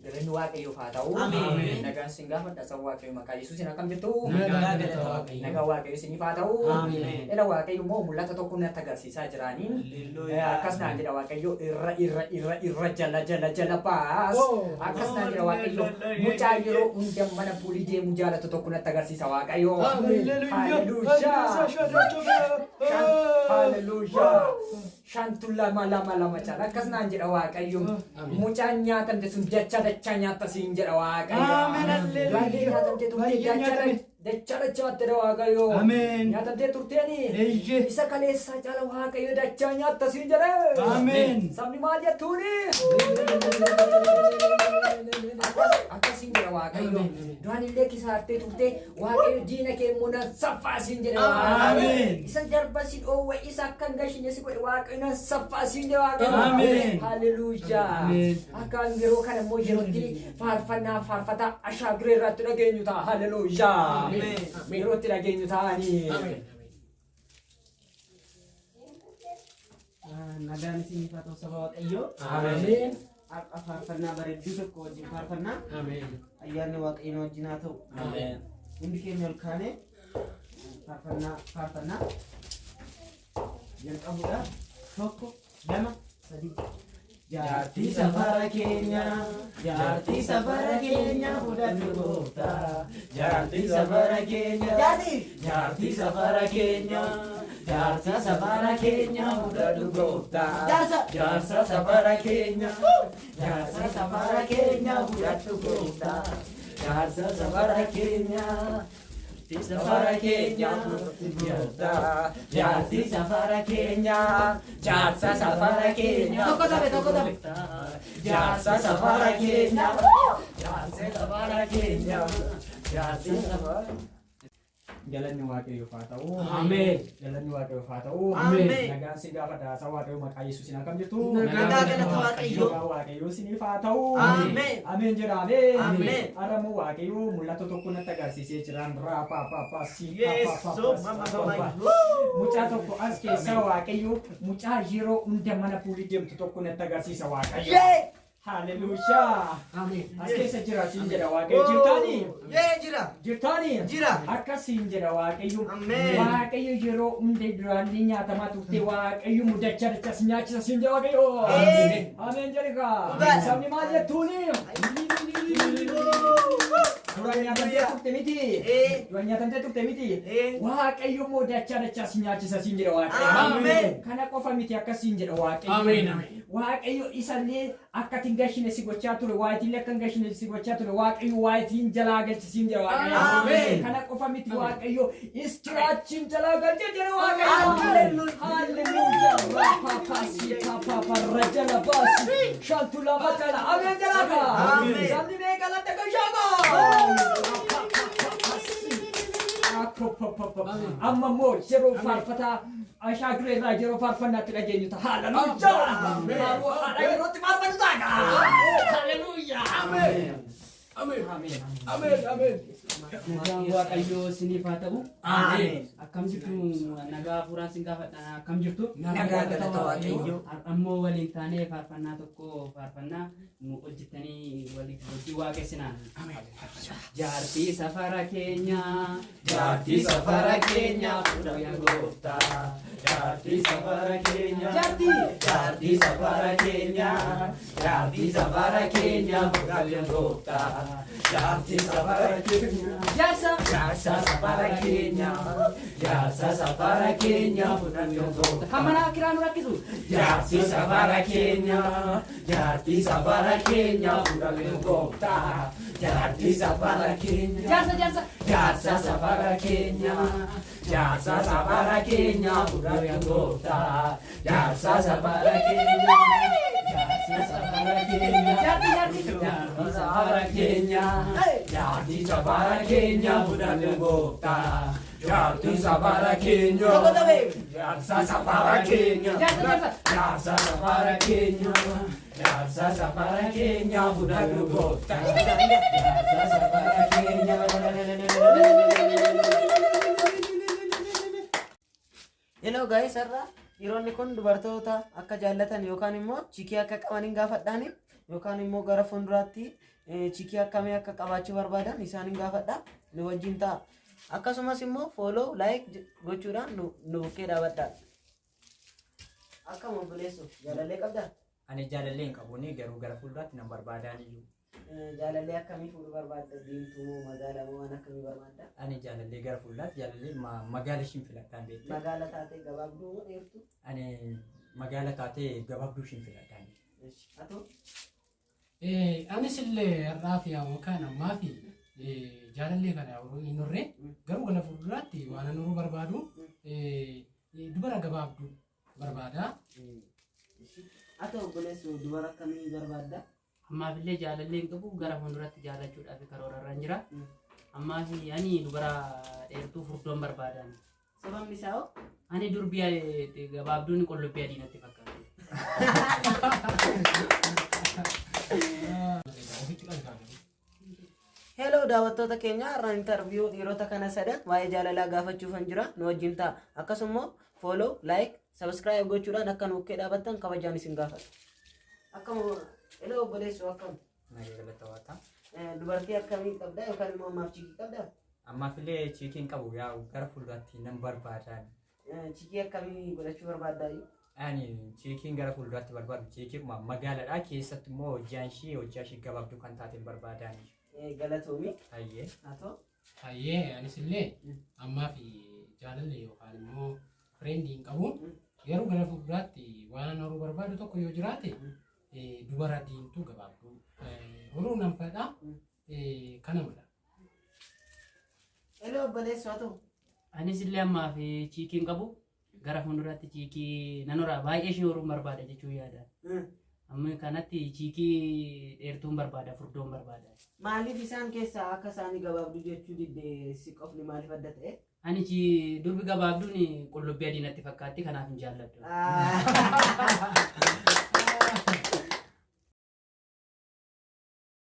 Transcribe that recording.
Galanni Waaqayyoof haa ta'u. Ameen. Nagaan sin gaafadha san Waaqayyo maqaa Yesuusiin akkam jirtu. Nagaa Waaqayyo isiniif haa ta'u. Ela Waaqayyo immoo mul'ata tokko natti agarsiisaa jiraanii. Akkas naan jedha Waaqayyo irra jala baas. Akkas naan jedha Waaqayyo mucaa yeroo hunda mana fuulii deemu jaalatu tokko natti agarsiisa Waaqayyo. Hallelujah. Shantu lama cala akkas naan jedha Waaqayyo. Mucaan nyaatamte sun dachaa nyaata siin jedha Waaqayyo. Baay'ee nyaatamte turte dachaa dha Waaqayyo. Nyaatamte turteeni isa kaleessaa cala Waaqayyo dachaa nyaata siin jedha. Sabni maal jettuuni? Akkasiin jedha Waaqayyo. Du'aan illee kisaartee turte Waaqayyo diina kee immoo nan saffaa siin jedha Waaqayyo. Isa darba si dhoowwe isa akkan gashine si godhe Waaqayyo nan saffaa siin jedha Waaqayyo. Hallelujah. Akkaan yeroo kana immoo yerootti faarfannaa faarfataa ashaagiree irratti dhageenyu ta'a. Hallelujah. Yerootti dhageenyu ta'anii. Nagaan isiniif haa ta'u saba Waaqayyoo. Ameen. Akka faarfannaa bareedduu tokko wajjin faarfannaa. Ayyaanni Waaqayyoo wajjin haa ta'u. Hundi keenya ol kaanee faarfannaa jalqabuudha. Tokko, lama, sadii. Jaartii safara keenya fudhadhu gooftaa. Jaartii safara keenya jaartii safara keenya fudhadhu gooftaa. Jaarsa safara keenya fudhadhu gooftaa. Jaarsa safara keenya safara keenya gooftaa. Jaartii safara keenya jaarsa safara keenya tokko tabe jaarsa safara keenya jaarsi safara. Galanni Waaqayyoof haa ta'u. Ameen. Galanni Waaqayyoof haa ta'u. Ameen. Nagaan si gaafadha san Waaqayyo maqaa Yesuusiin akkam jirtu. Nagaa galata Waaqayyo. Nagaa Waaqayyo isiniif haa ta'u. Ameen. Ameen jedha ameen. Ameen. Aramu Waaqayyo mul'ata tokko natti agarsiisee jiran mucaa tokko as keessa Waaqayyo mucaa yeroo hunda mana fuulii deemtu tokko natti agarsiisa Waaqayyo. Hallelujah. As keessa jira siin jedha Waaqayyo. Jirtaani? Jira. Akkasiin jedha Waaqayyo. Ameen. Waaqayyo yeroo hunda duraanii nyaatamaa turte Waaqayyo mudacha dachas nyaachisa siin jedha Waaqayyo. Ameen jedhika. Sabni maal jettuuni? Duraan nyaatamtee turte miti. Duraan nyaatamtee turte miti. Waaqayyo mudacha dachas nyaachisa siin jedha Waaqayyo. Ameen. Kana qofa miti akkasiin jedha Waaqayyo. Waaqayyo isallee akka gashine si gochaa ture waayitillee akka gashine si gochaa ture Waaqayyo waayitiin jalaa galchisiin jedha Waaqayyo. Kana qofa miti Waaqayyo istiraachin jalaa galchee jedha Waaqayyo. Hallelujah. Papa rajala basi shantu lama jala ameen jalaka. Sabni meeqa latte gashama. Amma moo yeroo faarfataa ashaagiree irraa yeroo faarfannaatti dhageenyu ta'a. Hallelujah. Yerootti faarfannu ta'a. Hallelujah. Amen. Nagaan Waaqayyoo isiniif haa ta'u. Akkam jirtu nagaa hafuuraan sin gaafadha. Akkam jirtu? Nagaa galata Waaqayyoo. Ammoo waliin taanee faarfannaa tokko faarfannaa nu hojjettanii waliin waaqessinaa. Jaartii safara keenya fudhadhu gooftaa. Jaartii safara keenya fudhadhu gooftaa. Jaartii safara keenya jaarsa safara keenya fudhadhu gooftaa. Hamana kiraan rakkisu. Jaartii safara keenya fudhadhu gooftaa. Jaartii safara keenya jaarsa safara keenya fudhadhu gooftaa. Jaarsa safara keenya jaartii safara keenya fudhadhu gooftaa. Jaartii safara keenya jaarsa safara keenya fudhadhu gooftaa. Jaarsa safara keenya. Hello guys, har'a dhiironni kun dubartoota akka jaallatan yookaan immoo chikii akka qabaniin gaafadhaani yookaan immoo gara fuulduraatti chikii akkamii akka qabaachuu barbaadan isaan hin gaafadha nu wajjin ta'a. Akkasumas immoo follow like gochuudhaan nu bukkee dhaabadhaa. Akkam obboleessu jaalallee qabdaa? Ani jaalallee hin qabu garuu gara fuulduraatti nan barbaadaan iyyuu. Jaalallee akkamii fuudhuu barbaadda? Diimtuu moo magaalaa moo waan akkamii barbaadda? Ani jaalallee gara fuulduraatti jaalallee magaala ishiin filadhaan beekte. Magaala taatee gabaabduu moo dheertuu? Ani magaala taatee gabaabduu ishiin filadhaan. Atoo? Anis illee har'aa fi yookaan ammaa fi jaalallee kana hin horree garuu gara fuulduraatti waan nuruu barbaadu dubara gabaabduu barbaada. Atoo obboleessu dubara akkamii barbaadda? Ammaaf illee jaalallee hin qabu gara fuulduratti jaalachuudhaaf karoorarra hin jira. Ammaaf ani dubara dheertuu furdoon barbaadan. Sababni isaa hoo? Ani durbii gabaabduun qullubbii adii natti fakkaata. Hello daawwattoota keenya har'a interview dhiirota kana sadan waa'ee jaalalaa gaafachuuf jira nu wajjin ta'a. Akkasumas follow like subscribe gochuudhaan akka nu bukkee dhaabattan kabajaan isin gaafata. Akkam hello obboleessu akkam? Dubartii akkamii qabda yookaan immoo ammaaf chikii qabda? Ammaaf illee chikii hin qabu gara fuulduraatti nan barbaadaan. Chikii akkamii godhachuu barbaaddaa? Ani chikiin gara fuulduraatti barbaadu chikii magaalaadhaa keessatti immoo hojjaa ishii gabaabduu kan taateen barbaadaan. Galatoomi. Hayyee. Atoo? Hayyee anis illee ammaa fi jaalallee yookaan immoo fireendii hin qabu. Garuu gara fuulduraatti waan horuu barbaadu tokko yoo jiraate dubara diimtuu gabaabduu horuu nan fedha kana mala. Hello obboleessu atoo? Anis illee ammaa fi chikii hin qabu. Gara fuulduraatti chikii nan horaa baay'ee ishee horuun barbaada jechuu yaada. Amma kanatti chikii dheertuun barbaada furdoon barbaada. Maaliif isaan keessaa akka isaanii gabaabduu jechuu didde si qofni maaliif adda ta'e? Ani durbi gabaabduun qullubbii adii natti fakkaatti kanaaf hin jaalladhu.